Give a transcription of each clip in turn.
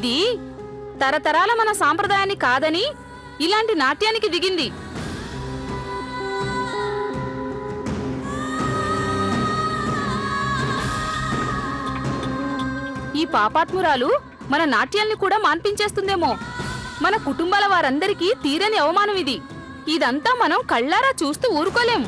ఇది తరతరాల మన సాంప్రదాయాన్ని కాదని ఇలాంటి నాట్యానికి దిగింది. ఈ పాపాత్మురాలు మన నాట్యాల్ని కూడా మాన్పించేస్తుందేమో. మన కుటుంబాల వారందరికీ తీరని అవమానం ఇది. ఇదంతా మనం కళ్ళారా చూస్తూ ఊరుకోలేం.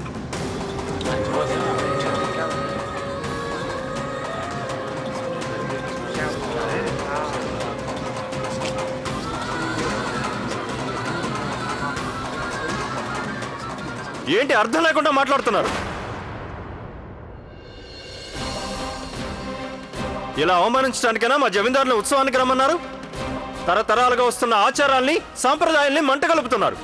ఏంటి అర్థం లేకుండా మాట్లాడుతున్నారు? ఇలా అవమానించడానికైనా మా జమీందారుల ఉత్సవానికి రమ్మన్నారు? తరతరాలుగా వస్తున్న ఆచారాల్ని సాంప్రదాయాల్ని మంట కలుపుతున్నారు.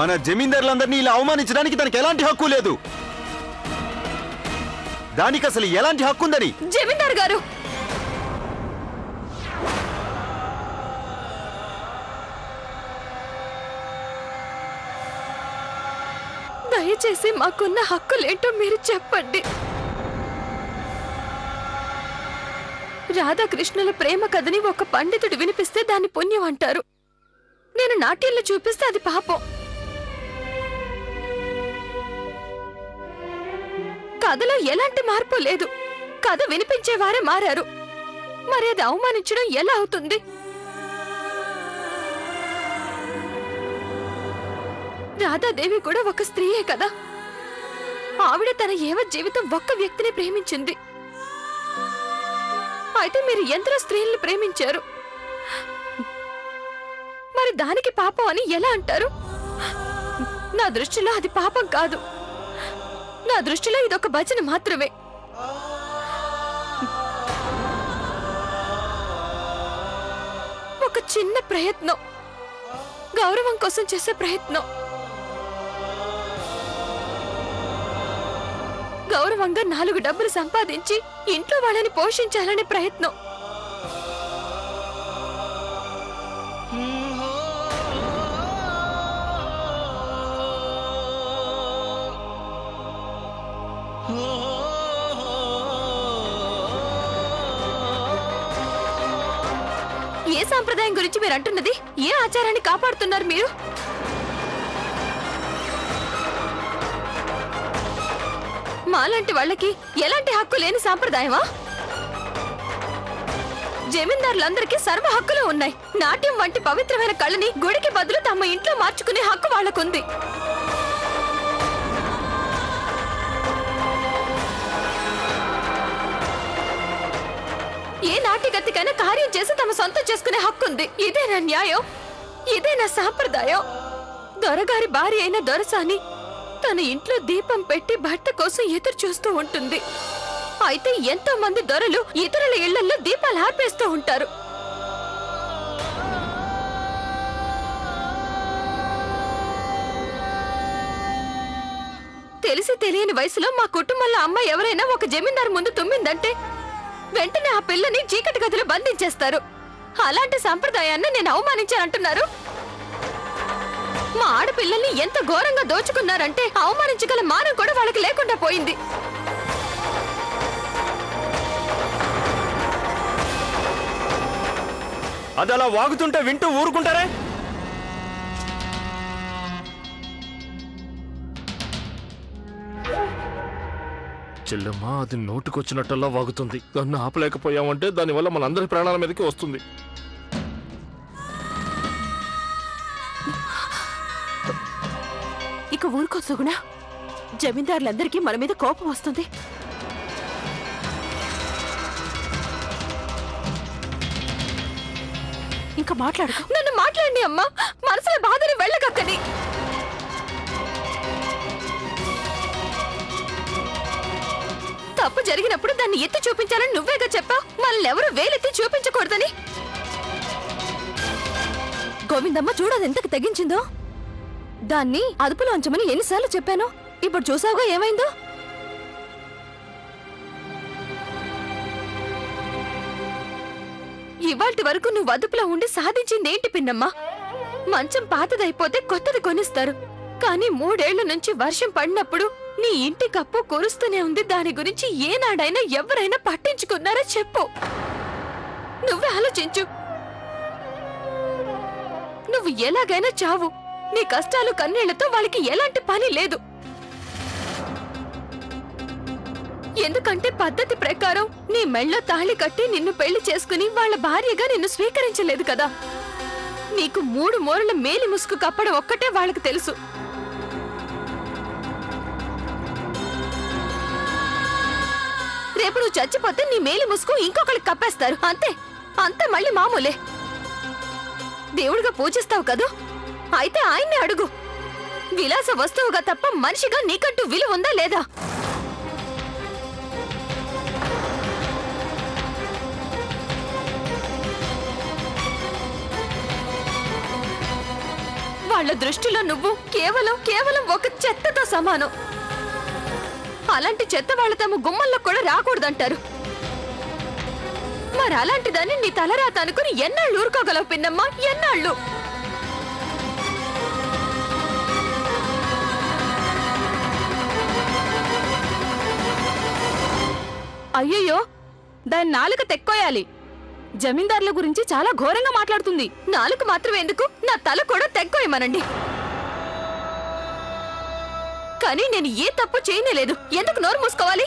మన జమీందారులందరినీ ఇలా అవమానించడానికి తనకి ఎలాంటి హక్కు లేదు. దానికి అసలు ఎలాంటి హక్కు ఉందని? జమీందార్ గారు, దయచేసి మాకున్న హక్కులేంటో మీరు చెప్పండి. రాధాకృష్ణుల ప్రేమ కథని ఒక పండితుడు వినిపిస్తే దాన్ని పుణ్యం అంటారు. నేను నాట్యంలో చూపిస్తే అది పాపం. కథలో ఎలాంటి మార్పు లేదు. కథ వినిపించేవారే మారారు. మరి అది అవమానించడం ఎలా అవుతుంది? రాధాదేవి కూడా ఒక స్త్రీయే కదా. ఆవిడ తన జీవితం ఒక్క వ్యక్తిని ప్రేమించింది. అయితే మీరు ఎందరో స్త్రీల్ని ప్రేమించారు. మరి దానికి పాపం అని ఎలా అంటారు? నా దృష్టిలో అది పాపం కాదు. నా దృష్టిలో ఇదొక భజన మాత్రమే. ఒక చిన్న ప్రయత్నం, గౌరవం కోసం చేసే ప్రయత్నం. గౌరవంగా 4 డబ్బులు సంపాదించి ఇంట్లో వాళ్ళని పోషించాలనే ప్రయత్నం. ఏ సాంప్రదాయం గురించి మీరు అంటున్నది? ఏ ఆచారాన్ని కాపాడుతున్నారు మీరు? మాలాంటి వాళ్ళకి ఎలాంటి హక్కు లేని సాంప్రదాయమా? జమీందారులందరికీ సర్వ హక్కులు ఉన్నాయి. నాట్యం వంటి పవిత్రమైన కళని గుడికి బదులు తమ ఇంట్లో మార్చుకునే హక్కు వాళ్ళకుంది. ఏ నాట్యగతికైనా కార్యం చేసి తమ సొంతం చేసుకునే హక్కు ఉంది. ఇదే నా న్యాయం, ఇదే నా సాంప్రదాయం. దొరగారి భార్య అయిన దొరసాని తన ఇంట్లో దీపం పెట్టి భర్త కోసం ఎదురు చూస్తూ ఉంటుంది. అయితే ఎంతో మంది దొరలు ఇతరుల ఇళ్లలో దీపాలు ఆర్పేస్తూ ఉంటారు. తెలిసి తెలియని వయసులో మా కుటుంబంలో అమ్మ ఎవరైనా ఒక జమీందారు ముందు తుమ్మిందంటే వెంటనే ఆ పిల్లని చీకటి గదిలో బంధించేస్తారు. అలాంటి సంప్రదాయాన్ని నేను అవమానించానంటున్నారు. మా ఆడపిల్లల్ని ఎంత ఘోరంగా దోచుకున్నారంటే అవమానించగల మానం కూడా వాళ్ళకి లేకుండా పోయింది. అది అలా వాగుతుంటే వింటూ ఊరుకుంటారే? చెల్లెమ్మ, అది నోటుకొచ్చినట్టల్లా వాగుతుంది. దాన్ని ఆపలేకపోయామంటే దానివల్ల మనందరి ప్రాణాల మీదకి వస్తుంది. ఇక ఊరుకో సుగుణ. జమీందారులందరికీ మన మీద కోపం వస్తుంది. ఇంకా మాట్లాడు. నన్ను మాట్లాడండి అమ్మా. మనసులో బాధని వెళ్ళగక్కని. తప్పు జరిగినప్పుడు దాన్ని ఎత్తి చూపించాలని నువ్వేగా చెప్పావు. మనల్ని ఎవరు వేలెత్తి చూపించకూడదని. గోవిందమ్మ చూడదు ఎంతకు తెగించిందో. దాన్ని అదుపులో ఉంచమని ఎన్నిసార్లు చెప్పాను. ఇప్పుడు చూసావుగా ఏమైందో. ఇవాల్టి వరకు నువ్వు అదుపులో ఉండి సాధించిందేంటి పిన్నమ్మా? మంచం పాతదైపోతే కొత్తది కొనిస్తారు. కానీ 3 ఏళ్ల నుంచి వర్షం పడినప్పుడు నీ ఇంటి కప్పు కురుస్తూనే ఉంది. దాని గురించి ఏనాడైనా ఎవరైనా పట్టించుకున్నారో చెప్పు. నువ్వే ఆలోచించు. నువ్వు ఎలాగైనా చావు. నీ కష్టాలు కన్నీళ్లతో వాళ్ళకి ఎలాంటి పని లేదు. ఎందుకంటే పద్ధతి ప్రకారం నీ మెళ్ళో తాళి కట్టి నిన్ను పెళ్లి చేసుకుని వాళ్ళ భార్యగా నిన్ను స్వీకరించలేదు కదా. నీకు 3 మూరల మేలి ముసుగు కప్పడం ఒక్కటే వాళ్ళకి తెలుసు. రేపు నువ్వు చచ్చిపోతే నీ మేలి ముసుగు ఇంకొకరికి కప్పేస్తారు. అంతే, అంతే, మళ్ళీ మామూలే. దేవుడిగా పూజిస్తావు కదూ, అయితే ఆయన్ని అడుగు. విలాస వస్తువుగా తప్ప మనిషిగా నీకంటూ విలువ ఉందా లేదా? వాళ్ళ దృష్టిలో నువ్వు కేవలం ఒక చెత్తతో సమానం. అలాంటి చెత్త వాళ్ళ తమ గుమ్మల్లో కూడా రాకూడదంటారు. మరి అలాంటిదాన్ని నీ తలరాత అనుకుని ఎన్నాళ్ళు ఊరుకోగలవు పిన్నమ్మా? ఎన్నాళ్ళు? అయ్యయ్యో, దాని నాలుక తెక్కోయాలి. జమీందారుల గురించి చాలా ఘోరంగా మాట్లాడుతుంది. నాలుగు మాత్రమే ఎందుకు, నా తల కూడా తెగ్గోయమనండి. కానీ నేను ఏ తప్పు చేయలేదు. ఎందుకు నోరు మూసుకోవాలి?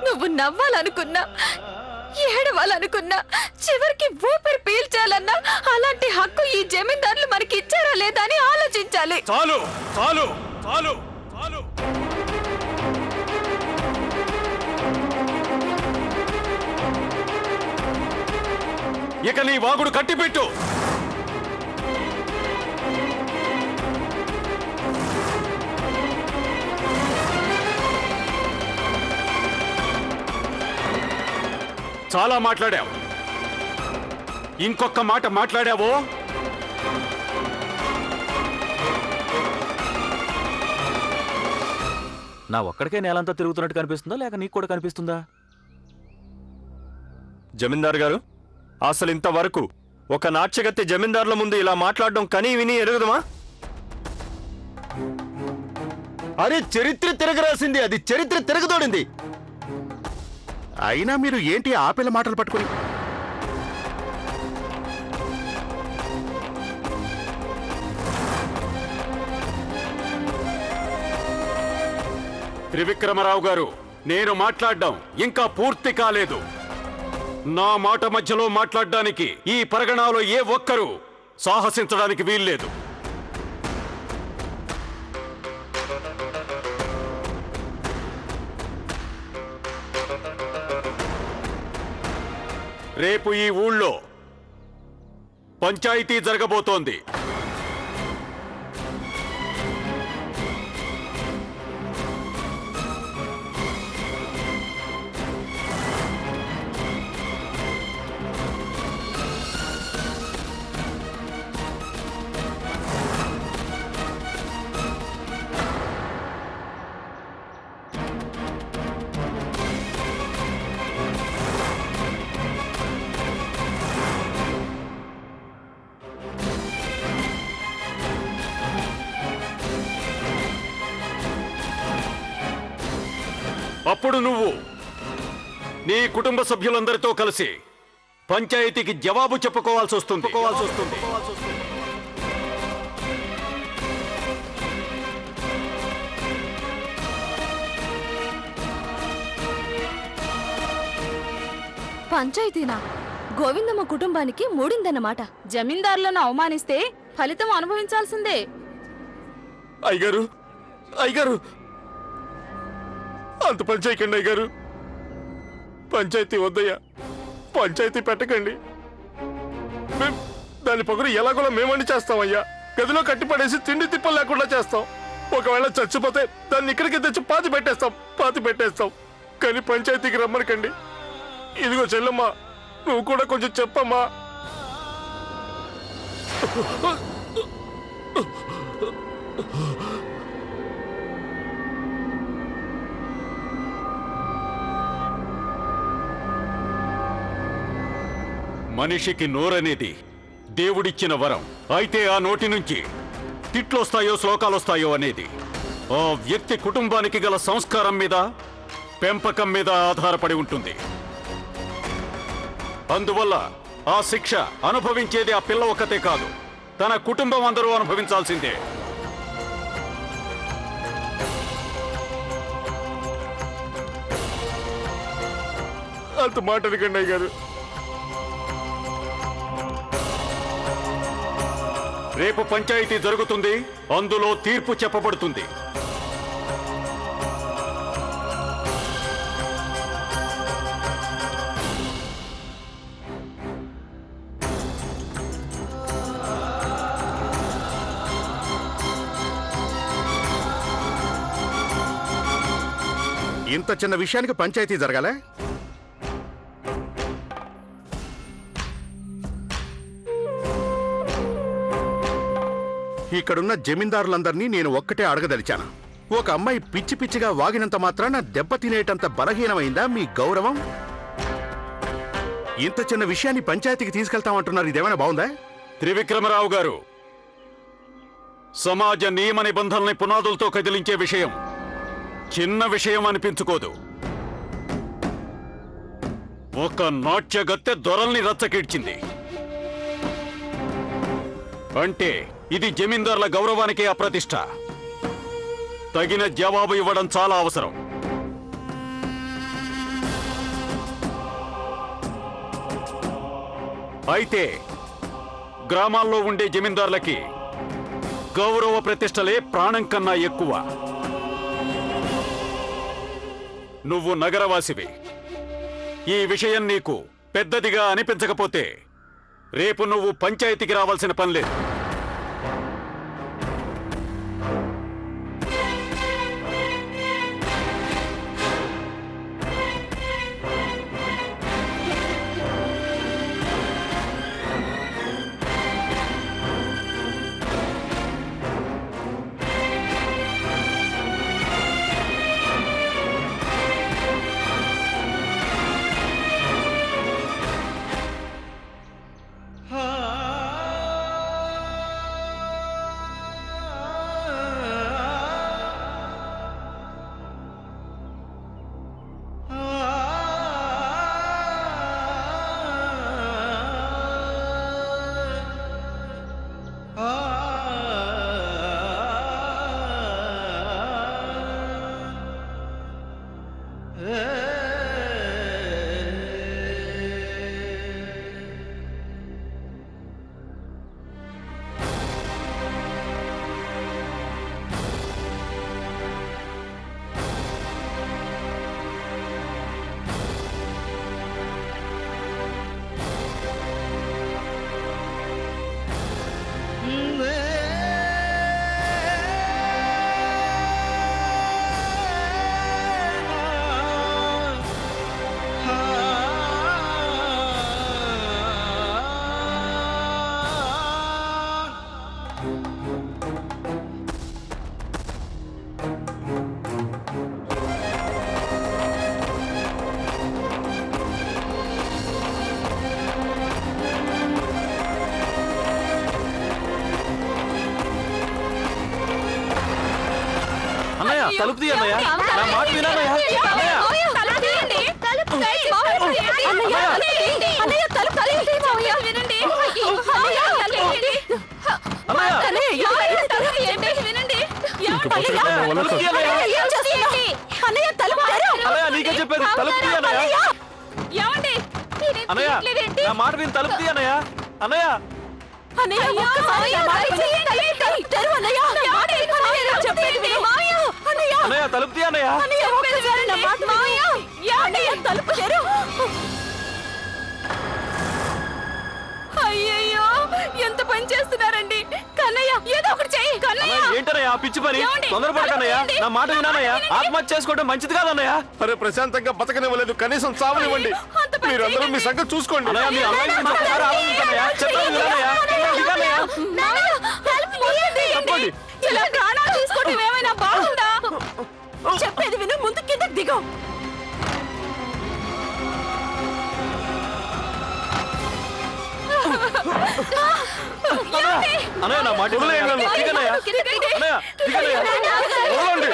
నువ్వు నవ్వాలనుకున్నా, ఏడవాలనుకున్నా, చివరికి ఊపిరి పీల్చాలన్నా అలాంటి హక్కు ఈ జమీందారులు మనకి ఇచ్చారా లేదా అని ఆలోచించాలి. చాలు చాలు చాలు చాలు. ఇక నీ వాగుడు కట్టిపెట్టు. చాలా మాట్లాడావు. ఇంకొక మాట మాట్లాడావో నా ఒక్కడికే నేలంతా తిరుగుతున్నట్టు కనిపిస్తుందా, లేక నీకు కూడా కనిపిస్తుందా? జమీందార్ గారు, అసలు ఇంతవరకు ఒక నాట్యగత్తె జమీందారుల ముందు ఇలా మాట్లాడడం కనీ విని ఎరుగుదమా? అరే, చరిత్ర తిరగరాసింది, అది చరిత్ర తిరగదోడింది. అయినా మీరు ఏంటి ఆపిల్ల మాటలు పట్టుకుని? త్రివిక్రమరావు గారు, నేను మాట్లాడడం ఇంకా పూర్తి కాలేదు. నా మాట మధ్యలో మాట్లాడడానికి ఈ పరగణాలో ఏ ఒక్కరూ సాహసించడానికి వీల్లేదు. రేపు ఈ ఊళ్ళో పంచాయతీ జరగబోతోంది. అప్పుడు నువ్వు నీ కుటుంబ సభ్యులందరితో కలిసి పంచాయతీకి జవాబు చెప్పుకోవాల్సి వస్తుంది. పంచాయతీనా? గోవిందమ్మ కుటుంబానికి మూడిందన్నమాట. జమీందారులను అవమానిస్తే ఫలితం అనుభవించాల్సిందే. అయ్యగారు, అయ్యగారు, అంత పని చేయకండి అయ్యగారు. పంచాయతీ వద్దయ్యా, పంచాయతీ పెట్టకండి. దాని పొగరు ఎలాగోలా మేమని చేస్తామయ్యా. గదిలో కట్టిపడేసి తిండి తిప్పలు లేకుండా చేస్తాం. ఒకవేళ చచ్చిపోతే దాన్ని ఇక్కడికి తెచ్చి పాతి పెట్టేస్తాం. కానీ పంచాయతీకి రమ్మనకండి. ఇదిగో చెల్లమ్మా, నువ్వు కూడా కొంచెం చెప్పమ్మా. మనిషికి నోరనేది దేవుడిచ్చిన వరం. అయితే ఆ నోటి నుంచి తిట్లొస్తాయో శ్లోకాలొస్తాయో అనేది ఆ వ్యక్తి కుటుంబానికి గల సంస్కారం మీద, పెంపకం మీద ఆధారపడి ఉంటుంది. అందువల్ల ఆ శిక్ష అనుభవించేది ఆ పిల్ల ఒక్కతే కాదు, తన కుటుంబం అందరూ అనుభవించాల్సిందే. అంత మాట అనకండి అయ్య గారు. రేపు పంచాయతీ జరుగుతుంది, అందులో తీర్పు చెప్పబడుతుంది. ఇంత చిన్న విషయానికి పంచాయతీ జరగాలే? ఇక్కడున్న జమీందారులందరినీ నేను ఒక్కటే అడగదలిచాను. ఒక అమ్మాయి పిచ్చి పిచ్చిగా వాగినంత మాత్రాన దెబ్బ తినేటంత బలహీనమైందా మీ గౌరవం? ఇంత చిన్న విషయాన్ని పంచాయతీకి తీసుకెళ్తామంటున్నారు, ఇదేమైనా బాగుందా? త్రివిక్రమరావు గారు, సమాజ నియమ నిబంధనల్ని పునాదులతో కదిలించే విషయం చిన్న విషయం అనిపించుకోదు. ఒక నాట్యగత్తె దొరల్ని రచ్చకిడ్చింది అంటే ఇది జమీందార్ల గౌరవానికి అప్రతిష్ట. తగిన జవాబు ఇవ్వడం చాలా అవసరం. అయితే గ్రామాల్లో ఉండే జమీందార్లకి గౌరవ ప్రతిష్టలే ప్రాణం కన్నా ఎక్కువ. నువ్వు నగరవాసివి. ఈ విషయం నీకు పెద్దదిగా అనిపించకపోతే రేపు నువ్వు పంచాయతీకి రావాల్సిన పనిలేదు. తలుపు తీయన్నయ్య, నా మాట వినన్నయ్య. నీకే చెప్పేది, తలుపు తీయన్నయ్య. అన్నయ్య, నా మాట విని తలుపు తీయన్నయ్య. అన్నయ్య, అన్నయ్య తలుపు తీయన్నయ్య. అయ్యయ్యో, ఎంత పని చేస్తున్నారండి కన్నయ్య, ఏదో ఒకటి చెయ్యి కన్నయ్య. ఏంటన్నయ్య పిచ్చి పని? తొందరపడకన్నయ్య, నా మాట వినన్నయ్య. ఆత్మహత్య చేసుకోవడం మంచిది కాదన్నయ్య. అరే ప్రశాంతంగా బతకనివ్వలేదు, కనీసం చావనివ్వండి. మీరందరూ మీ సంగతి చూసుకోండి. అన్నయ్య, మీ అమ్మాయి గురించి ఒకసారి ఆలోచించన్నయ్య. చెప్పండి వినన్నయ్య. చెప్పండి, ఇలా ప్రాణాలు తీసుకోవడం ఏమైనా బాగుందా? చెప్పేది విను, ముందు కింద దిగు. అన్నయ్య నా మాట వదిలేయండి నన్ను. దిగనయ్య అన్నయ్య దిగనయ్య వదలండి.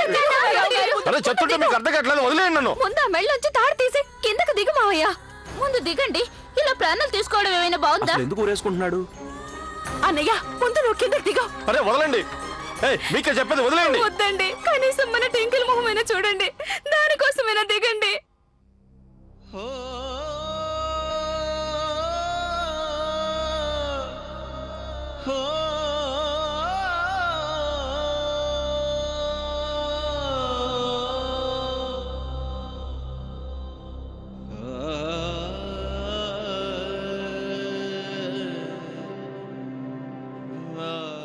అరే చెప్తుంటే మీకు అర్థం కావట్లేదు, వదిలేయండి నన్ను. ముందు ఆ మెళ్ళొంచి తాడు తీసి కిందకు దిగు మావయ్య. ముందు దిగండి. ఇలా ప్రాణాలు తీసుకోవడం ఏమైనా బాగుందా? అసలు ఎందుకు ఊరేసుకుంటున్నాడు? అన్నయ్య ముందు నువ్వు కిందకి దిగు. అరే వదలండి. మీకే చెప్పేది వదిలేయండి. వద్దండి, కనీసం మన టింకిల్ మొహమైనా చూడండి. దానికోసమైనా దిగండి.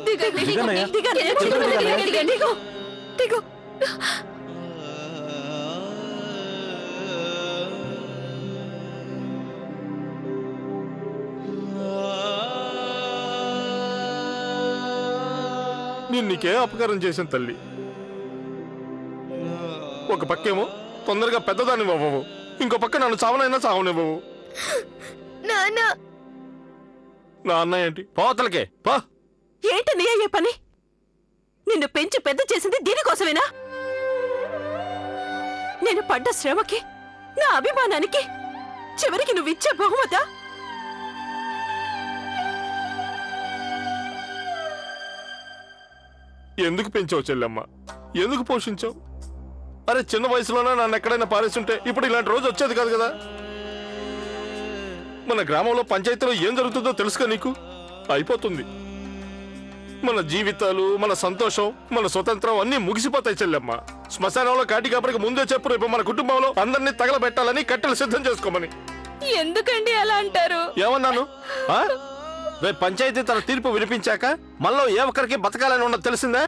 దిగండి, దిగనయ్య. దిగండి. దిగండి. దిగు, దిగు. నేను నీకే అపకారం చేశాను తల్లి. ఒక పక్కేమో తొందరగా పెద్దదాన్ని అవ్వవు, ఇంకో పక్క నన్ను చావనైనా చావనివ్వవు. నాన్న, నా అన్నయ్య ఏంటి పోతలకే పా. ఏంటన్నయ్య ఏ పని? నిన్ను పెంచి పెద్ద చేసింది దీనికోసమేనా? నేను పడ్డ శ్రమకి, నా అభిమానానికి చివరికి నువ్విచ్చే బహుమతా? ఎందుకు పెంచావు చెల్లెమ్మ? ఎందుకు పోషించావు? అరే చిన్న వయసులోనే నన్ను ఎక్కడైనా పారేస్తుంటే ఇప్పుడు ఇలాంటి రోజు వచ్చేది కాదు కదా. మన గ్రామంలో పంచాయతీలో ఏం జరుగుతుందో తెలుసుగా నీకు. అయిపోతుంది మన జీవితాలు, మన సంతోషం, మన స్వతంత్రం అన్నీ ముగిసిపోతాయి చెల్లెమ్మ. శ్మశానంలో కాటి కాపరికి ముందే చెప్పు, రేపు మన కుటుంబంలో అందరినీ తగలబెట్టాలని కట్టెలు సిద్ధం చేసుకోమని. ఎందుకండి అలా అంటారు? ఏమన్నాను? రేపు పంచాయతీ తన తీర్పు వినిపించాక మనలో ఏ ఒక్కరికి బతకాలని ఉన్నది తెలిసిందా?